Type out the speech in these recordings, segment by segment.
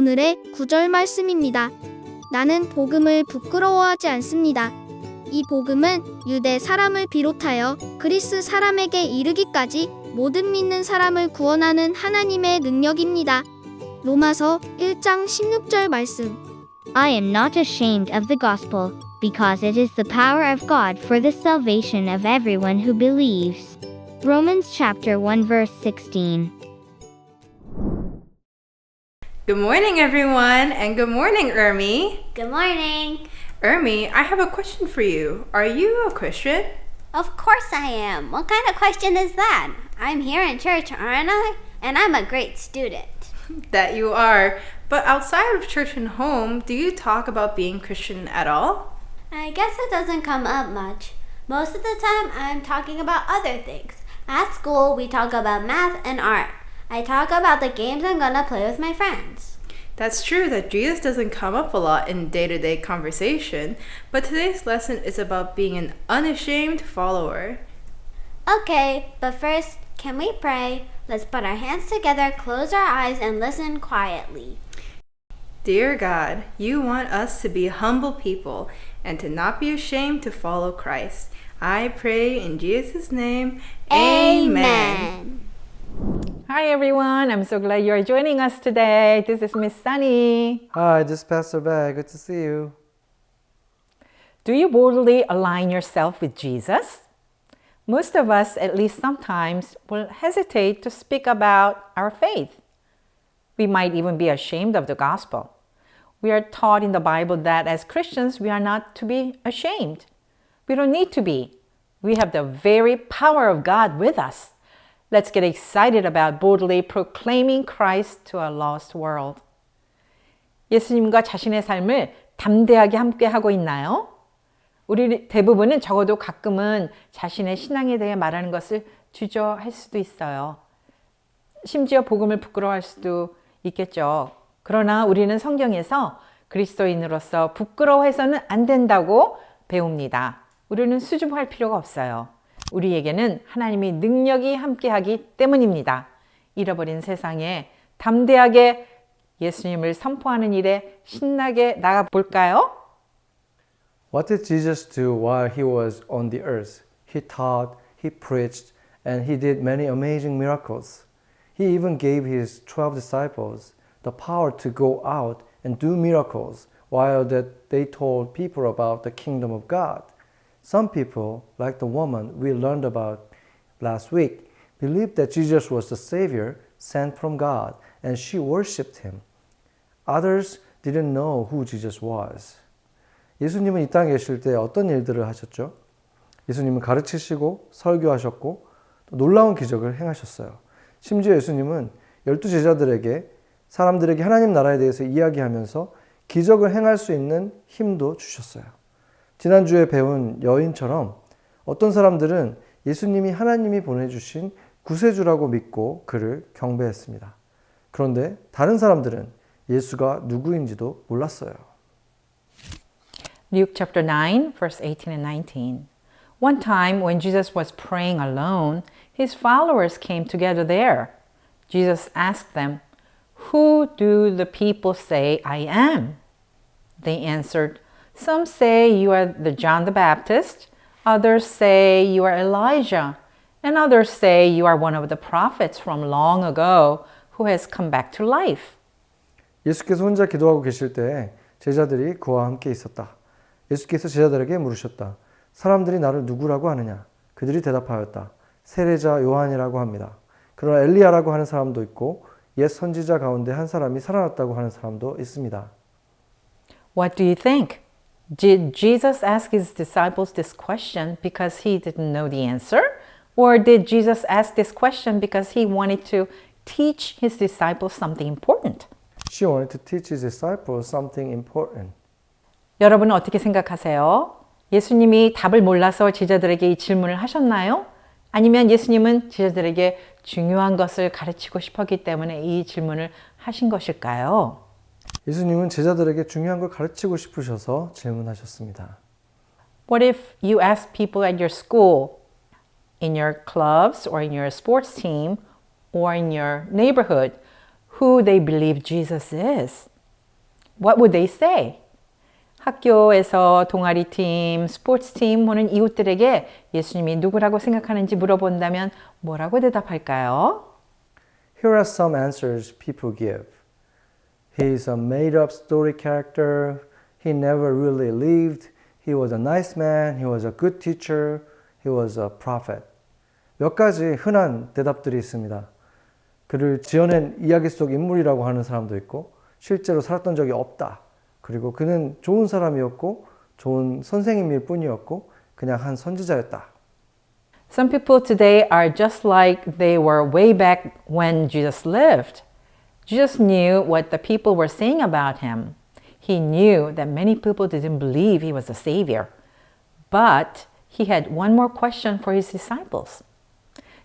오늘의 구절 말씀입니다. 나는 복음을 부끄러워하지 않습니다. 이 복음은 유대 사람을 비롯하여 그리스 사람에게 이르기까지 모든 믿는 사람을 구원하는 하나님의 능력입니다. 로마서 1장 16절 말씀. I am not ashamed of the gospel, because it is the power of God for the salvation of everyone who believes. Romans chapter 1 verse 16. Good morning, everyone, and good morning, Ermi. Good morning. Ermi, I have a question for you. Are you a Christian? Of course I am. What kind of question is that? I'm here in church, aren't I? And I'm a great student. That you are. But outside of church and home, do you talk about being Christian at all? I guess it doesn't come up much. Most of the time, I'm talking about other things. At school, we talk about math and art. I talk about the games I'm gonna play with my friends. That's true that Jesus doesn't come up a lot in day-to-day conversation, but today's lesson is about being an unashamed follower. Okay, but first, can we pray? Let's put our hands together, close our eyes, and listen quietly. Dear God, you want us to be humble people and to not be ashamed to follow Christ. I pray in Jesus' name, Amen. Hi everyone, I'm so glad you're joining us today. This is Miss Sunny. Hi, this is Pastor Beck. Good to see you. Do you boldly align yourself with Jesus? Most of us, at least sometimes, will hesitate to speak about our faith. We might even be ashamed of the gospel. We are taught in the Bible that as Christians, we are not to be ashamed. We don't need to be. We have the very power of God with us. Let's get excited about boldly proclaiming Christ to a lost world. 예수님과 자신의 삶을 담대하게 함께 하고 있나요? 우리 대부분은 적어도 가끔은 자신의 신앙에 대해 말하는 것을 주저할 수도 있어요. 심지어 복음을 부끄러워할 수도 있겠죠. 그러나 우리는 성경에서 그리스도인으로서 부끄러워해서는 안 된다고 배웁니다. 우리는 수줍어할 필요가 없어요. 우리에게는 하나님의 능력이 함께하기 때문입니다. 잃어버린 세상에 담대하게 예수님을 선포하는 일에 신나게 나가볼까요? What did Jesus do while he was on the earth? He taught, he preached, and he did many amazing miracles. He even gave his 12 disciples the power to go out and do miracles while that they told people about the kingdom of God. Some people, like the woman we learned about last week, believed that Jesus was the Savior sent from God, and she worshipped him. Others didn't know who Jesus was. 예수님은 이 땅에 계실 때 어떤 일들을 하셨죠? 예수님은 가르치시고 설교하셨고 또 놀라운 기적을 행하셨어요. 심지어 예수님은 12 제자들에게 사람들에게 하나님 나라에 대해서 이야기하면서 기적을 행할 수 있는 힘도 주셨어요. 지난주에 배운 여인처럼 어떤 사람들은 예수님이 하나님이 보내주신 구세주라고 믿고 그를 경배했습니다. 그런데 다른 사람들은 예수가 누구인지도 몰랐어요. Luke chapter 9, verse 18 and 19. One time when Jesus was praying alone, his followers came together there. Jesus asked them, "Who do the people say I am?" They answered, "Some say you are the John the Baptist, others say you are Elijah, and others say you are one of the prophets from long ago who has come back to life." 예수께서 혼자 기도하고 계실 때 제자들이 그와 함께 있었다. 예수께서 제자들에게 물으셨다. 사람들이 나를 누구라고 하느냐? 그들이 대답하였다. 세례자 요한이라고 합니다. 그러나 엘리야라고 하는 사람도 있고 옛 선지자 가운데 한 사람이 살아났다고 하는 사람도 있습니다. What do you think? Did Jesus ask his disciples this question because he didn't know the answer? Or did Jesus ask this question because he wanted to teach his disciples something important? She wanted to teach his disciples something important. 여러분은 어떻게 생각하세요? 예수님이 답을 몰라서 제자들에게 이 질문을 하셨나요? 아니면 예수님은 제자들에게 중요한 것을 가르치고 싶었기 때문에 이 질문을 하신 것일까요? 예수님은 제자들에게 중요한 걸 가르치고 싶으셔서 질문하셨습니다. What if you ask people at your school, in your clubs or in your sports team or in your neighborhood who they believe Jesus is? what would they say? 학교에서 동아리팀, 스포츠팀 혹은 이웃들에게 예수님이 누구라고 생각하는지 물어본다면 뭐라고 대답할까요? Here are some answers people give. He is a made-up story character. He never really lived. He was a nice man. He was a good teacher. He was a prophet. 몇 가지 흔한 대답들이 있습니다. 그를 지어낸 이야기 속 인물이라고 하는 사람도 있고 실제로 살았던 적이 없다. 그리고 그는 좋은 사람이었고 좋은 선생님일 뿐이었고 그냥 한 선지자였다. Some people today are just like they were way back when Jesus lived. Jesus knew what the people were saying about him. He knew that many people didn't believe he was a savior. But he had one more question for his disciples.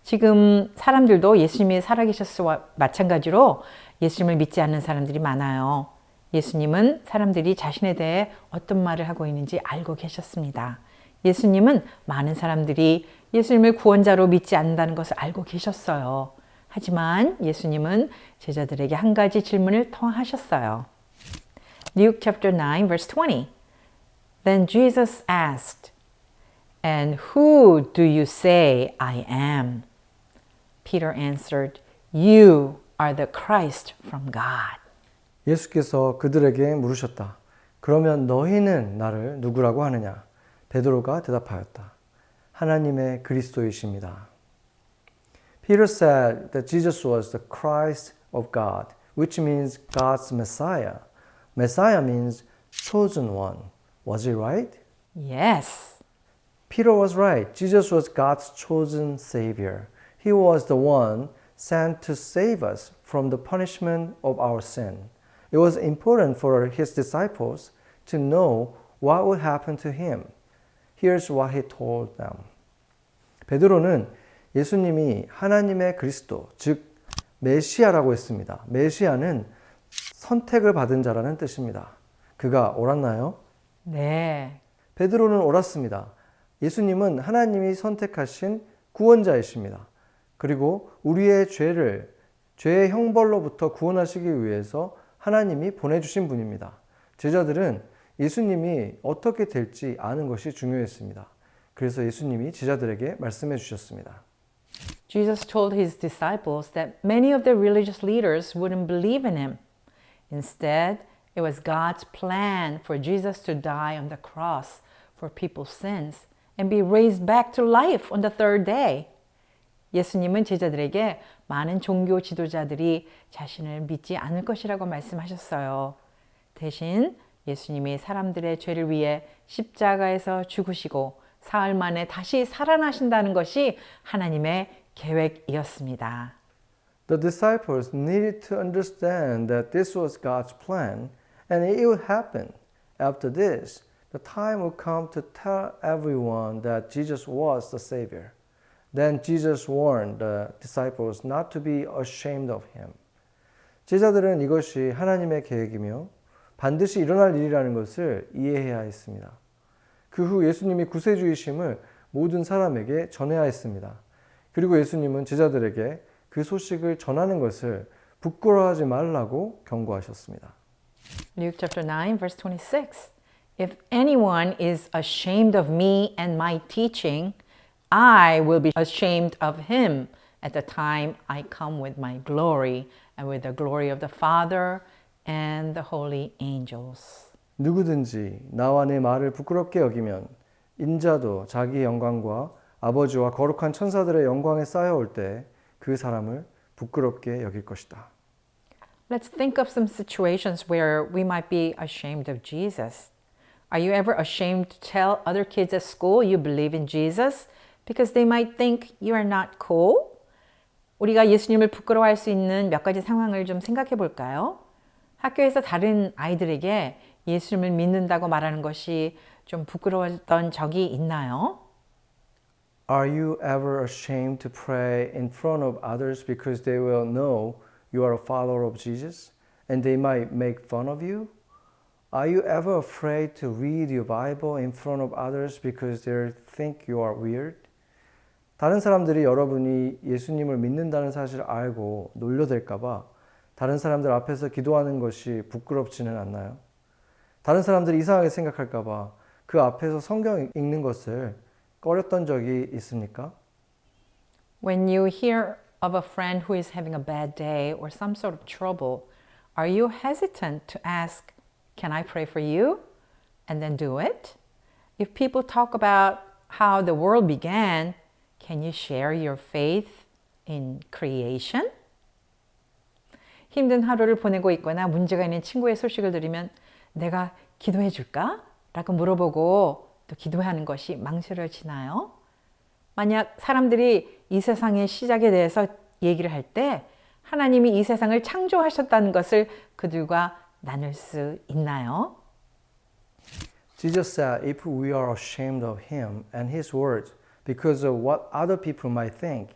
지금 사람들도 예수님이 살아계셨으와 마찬가지로 예수님을 믿지 않는 사람들이 많아요. 예수님은 사람들이 자신에 대해 어떤 말을 하고 있는지 알고 계셨습니다. 예수님은 많은 사람들이 예수님을 구원자로 믿지 않는다는 것을 알고 계셨어요. 하지만 예수님은 제자들에게 한 가지 질문을 통하셨어요. Luke chapter 9 verse 20. Then Jesus asked, "And who do you say I am?" Peter answered, "You are the Christ from God." 예수께서 그들에게 물으셨다. 그러면 너희는 나를 누구라고 하느냐? 베드로가 대답하였다. 하나님의 그리스도이십니다. Peter said that Jesus was the Christ of God, which means God's Messiah. Messiah means chosen one. Was he right? Yes. Peter was right. Jesus was God's chosen Savior. He was the one sent to save us from the punishment of our sin. It was important for his disciples to know what would happen to him. Here's what he told them. 베드로는 예수님이 하나님의 그리스도, 즉 메시아라고 했습니다. 메시아는 선택을 받은 자라는 뜻입니다. 그가 옳았나요? 네. 베드로는 옳았습니다. 예수님은 하나님이 선택하신 구원자이십니다. 그리고 우리의 죄의 형벌로부터 구원하시기 위해서 하나님이 보내주신 분입니다. 제자들은 예수님이 어떻게 될지 아는 것이 중요했습니다. 그래서 예수님이 제자들에게 말씀해 주셨습니다. Jesus told his disciples that many of the religious leaders wouldn't believe in him. Instead, it was God's plan for Jesus to die on the cross for people's sins and be raised back to life on the third day. 예수님은 제자들에게 많은 종교 지도자들이 자신을 믿지 않을 것이라고 말씀하셨어요. 대신 예수님이 사람들의 죄를 위해 십자가에서 죽으시고 사흘 만에 다시 살아나신다는 것이 하나님의 계획이었습니다. The disciples needed to understand that this was God's plan and it would happen. After this, the time would come to tell everyone that Jesus was the Savior. Then Jesus warned the disciples not to be ashamed of him. 제자들은 이것이 하나님의 계획이며 반드시 일어날 일이라는 것을 이해해야 했습니다. 그 후 예수님이 구세주이심을 모든 사람에게 전해야 했습니다. 그리고 예수님은 제자들에게 그 소식을 전하는 것을 부끄러워하지 말라고 경고하셨습니다. Luke chapter 9 verse 26. If anyone is ashamed of me and my teaching, I will be ashamed of him at the time I come with my glory and with the glory of the Father and the holy angels. 누구든지 나와 내 말을 부끄럽게 여기면 인자도 자기의 영광과 아버지와 거룩한 천사들의 영광에 쌓여올 때 그 사람을 부끄럽게 여길 것이다. Let's think of some situations where we might be ashamed of Jesus. Are you ever ashamed to tell other kids at school you believe in Jesus because they might think you are not cool? 우리가 예수님을 부끄러워할 수 있는 몇 가지 상황을 좀 생각해 볼까요? 학교에서 다른 아이들에게 예수님을 믿는다고 말하는 것이 좀 부끄러웠던 적이 있나요? Are you ever ashamed to pray in front of others because they will know you are a follower of Jesus and they might make fun of you? Are you ever afraid to read your Bible in front of others because they think you are weird? 다른 사람들이 여러분이 예수님을 믿는다는 사실을 알고 놀려댈까 봐 다른 사람들 앞에서 기도하는 것이 부끄럽지는 않나요? 다른 사람들이 이상하게 생각할까봐 그 앞에서 성경 읽는 것을 꺼렸던 적이 있습니까? When you hear of a friend who is having a bad day or some sort of trouble, are you hesitant to ask, "Can I pray for you?" and then do it? If people talk about how the world began, can you share your faith in creation? 힘든 하루를 보내고 있거나 문제가 있는 친구의 소식을 들으면 내가 기도해 줄까? 라고 물어보고 또 기도하는 것이 망설여지나요? 만약 사람들이 이 세상의 시작에 대해서 얘기를 할 때 하나님이 이 세상을 창조하셨다는 것을 그들과 나눌 수 있나요? Jesus said, if we are ashamed of him and his words because of what other people might think,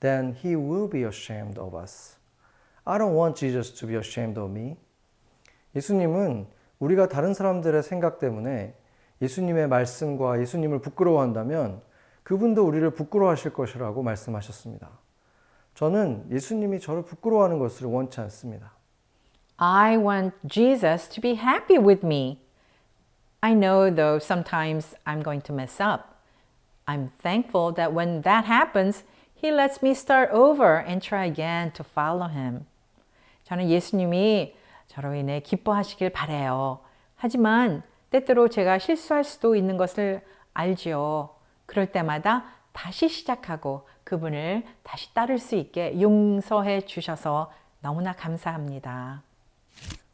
then he will be ashamed of us. I don't want Jesus to be ashamed of me. 예수님은 우리가 다른 사람들의 생각 때문에 예수님의 말씀과 예수님을 부끄러워한다면 그분도 우리를 부끄러워하실 것이라고 말씀하셨습니다. 저는 예수님이 저를 부끄러워하는 것을 원치 않습니다. I want Jesus to be happy with me. I know though sometimes I'm going to mess up. I'm thankful that when that happens, He lets me start over and try again to follow Him. 저는 예수님이 저로 인해 기뻐하시길 바라요. 하지만 때때로 제가 실수할 수도 있는 것을 알지요. 그럴 때마다 다시 시작하고 그분을 다시 따를 수 있게 용서해 주셔서 너무나 감사합니다.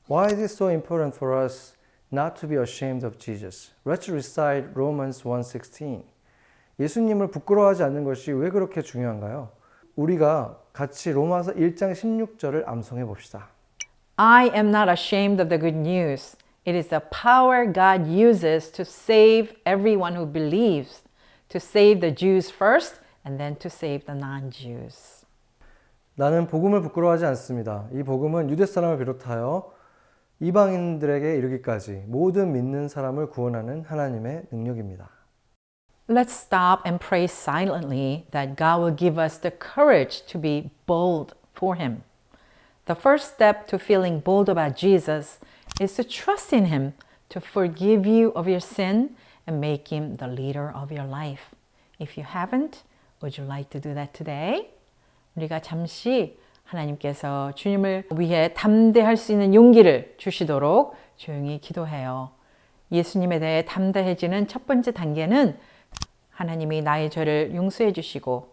Why is it so important for us not to be ashamed of Jesus? Let's recite Romans 1:16. 예수님을 부끄러워하지 않는 것이 왜 그렇게 중요한가요? 우리가 같이 로마서 1장 16절을 암송해 봅시다. I am not ashamed of the good news. It is the power God uses to save everyone who believes, to save the Jews first and then to save the non-Jews. 나는 복음을 부끄러워하지 않습니다. 이 복음은 유대 사람을 비롯하여 이방인들에게 이르기까지 모든 믿는 사람을 구원하는 하나님의 능력입니다. Let's stop and pray silently that God will give us the courage to be bold for Him. The first step to feeling bold about Jesus is to trust in Him to forgive you of your sin and make Him the leader of your life. If you haven't, would you like to do that today? 우리가 잠시 하나님께서 주님을 위해 담대할 수 있는 용기를 주시도록 조용히 기도해요. 예수님에 대해 담대해지는 첫 번째 단계는 하나님이 나의 죄를 용서해 주시고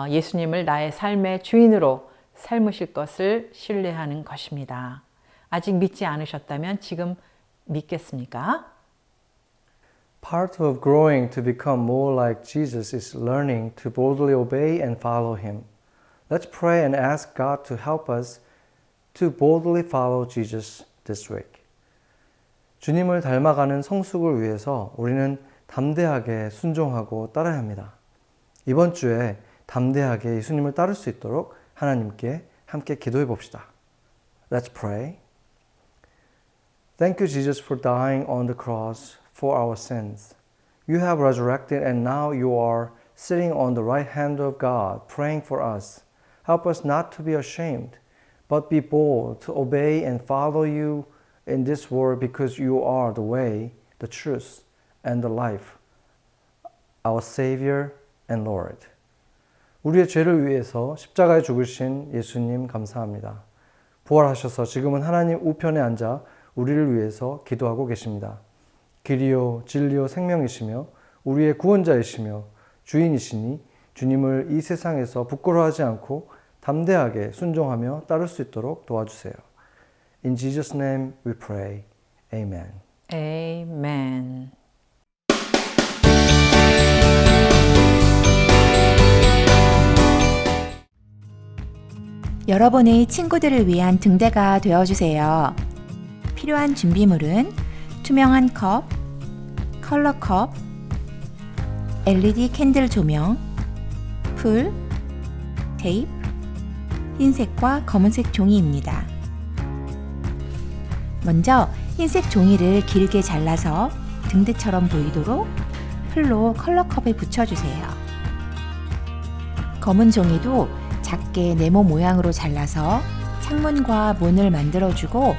예수님을 나의 삶의 주인으로 삶으실 것을 신뢰하는 것입니다. 아직 믿지 않으셨다면 지금 믿겠습니까? Part of growing to become more like Jesus is learning to boldly obey and follow Him. Let's pray and ask God to help us to boldly follow Jesus this week. 주님을 닮아가는 성숙을 위해서 우리는 담대하게 순종하고 따라야 합니다. 이번 주에 담대하게 예수님을 따를 수 있도록 하나님께 함께 기도해 봅시다. Let's pray. Thank you, Jesus, for dying on the cross for our sins. You have resurrected and now you are sitting on the right hand of God, praying for us. Help us not to be ashamed, but be bold to obey and follow you in this world because you are the way, the truth, and the life, our Savior and Lord. 우리의 죄를 위해서 십자가에 죽으신 예수님 감사합니다. 부활하셔서 지금은 하나님 우편에 앉아 우리를 위해서 기도하고 계십니다. 길이요 진리요 생명이시며 우리의 구원자이시며 주인이시니 주님을 이 세상에서 부끄러워하지 않고 담대하게 순종하며 따를 수 있도록 도와주세요. In Jesus' name we pray. Amen. Amen. 여러분의 친구들을 위한 등대가 되어주세요. 필요한 준비물은 투명한 컵, 컬러 컵, LED 캔들 조명, 풀, 테이프, 흰색과 검은색 종이입니다. 먼저 흰색 종이를 길게 잘라서 등대처럼 보이도록 풀로 컬러 컵에 붙여주세요. 검은 종이도 작게 네모 모양으로 잘라서 창문과 문을 만들어주고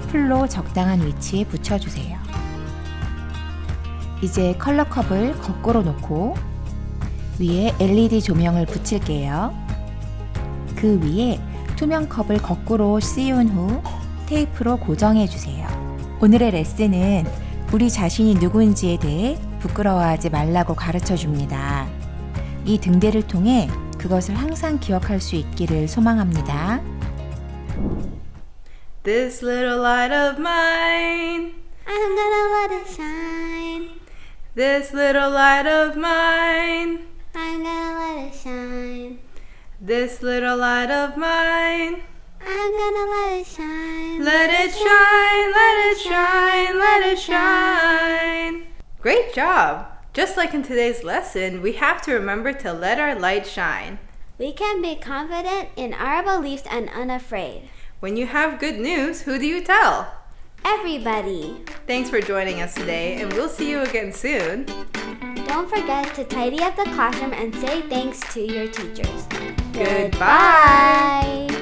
풀로 적당한 위치에 붙여주세요. 이제 컬러컵을 거꾸로 놓고 위에 LED 조명을 붙일게요. 그 위에 투명 컵을 거꾸로 씌운 후 테이프로 고정해주세요. 오늘의 레슨은 우리 자신이 누구인지에 대해 부끄러워하지 말라고 가르쳐줍니다. 이 등대를 통해 그것을 항상 기억할 수 있기를 소망합니다. This little light of mine, I'm gonna let it shine. this little light of mine, I'm gonna let it shine. this little light of mine. I'm gonna let it shine. Let it shine, let it shine, let it shine. Great job! Just like in today's lesson, we have to remember to let our light shine. We can be confident in our beliefs and unafraid. When you have good news, who do you tell? Everybody, Thanks for joining us today, and we'll see you again soon. don't forget to tidy up the classroom and say thanks to your teachers. Goodbye. Goodbye.